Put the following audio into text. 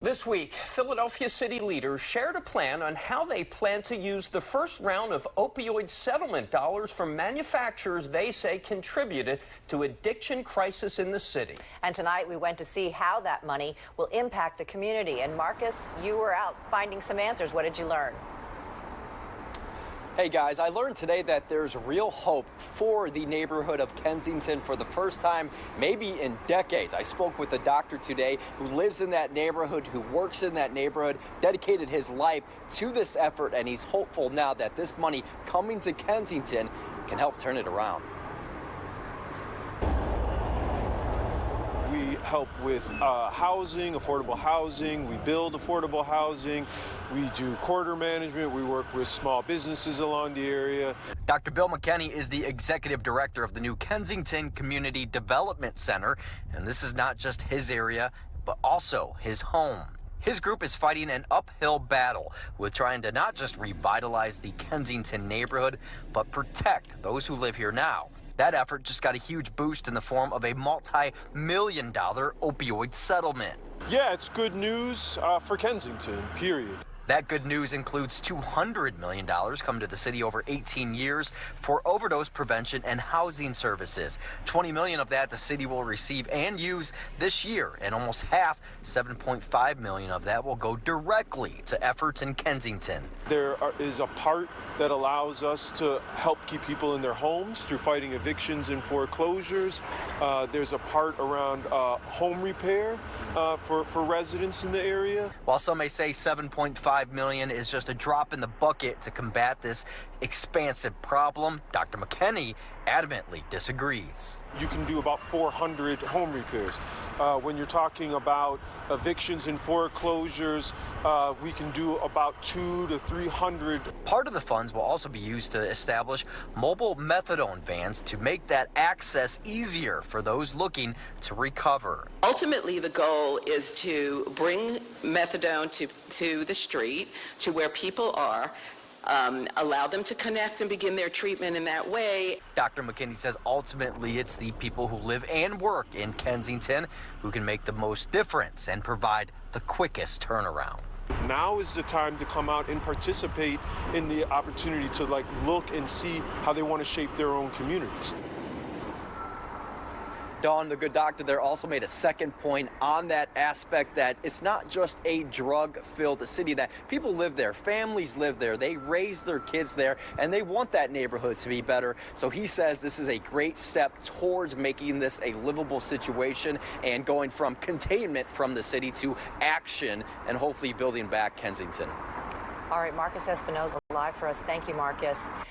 This week, Philadelphia city leaders shared a plan on how they plan to use the first round of opioid settlement dollars from manufacturers they say contributed to addiction crisis in the city. And tonight we went to see how that money will impact the community. And Marcus, you were out finding some answers. What did you learn? Hey guys, I learned today that there's real hope for the neighborhood of Kensington for the first time, maybe in decades. I spoke with a doctor today who lives in that neighborhood, who works in that neighborhood, dedicated his life to this effort, and he's hopeful now that this money coming to Kensington can help turn it around. We help with housing, affordable housing. We build affordable housing. We do quarter management. We work with small businesses along the area. Dr. Bill McKenney is the executive director of the new Kensington Community Development Center. And this is not just his area, but also his home. His group is fighting an uphill battle with trying to not just revitalize the Kensington neighborhood, but protect those who live here now. That effort just got a huge boost in the form of a multi-million-dollar opioid settlement. Yeah, it's good news for Kensington, period. That good news includes $200 million come to the city over 18 years for overdose prevention and housing services. $20 million of that the city will receive and use this year, and almost half, $7.5 million of that will go directly to efforts in Kensington. There is a part that allows us to help keep people in their homes through fighting evictions and foreclosures. There's a part around home repair for residents in the area. While some may say $7.5 million is just a drop in the bucket to combat this expansive problem, Dr. McKenney adamantly disagrees. You can do about 400 home repairs. When you're talking about evictions and foreclosures, we can do about 200 to 300. Part of the funds will also be used to establish mobile methadone vans to make that access easier for those looking to recover. Ultimately, the goal is to bring methadone to the street, to where people are, allow them to connect and begin their treatment in that way. Dr. McKinney says ultimately it's the people who live and work in Kensington who can make the most difference and provide the quickest turnaround. Now is the time to come out and participate in the opportunity to look and see how they want to shape their own communities. Dawn, the good doctor there, also made a second point on that aspect that it's not just a drug-filled city, that people live there, families live there, they raise their kids there, and they want that neighborhood to be better. So he says this is a great step towards making this a livable situation and going from containment from the city to action and hopefully building back Kensington. All right, Marcus Espinoza live for us. Thank you, Marcus.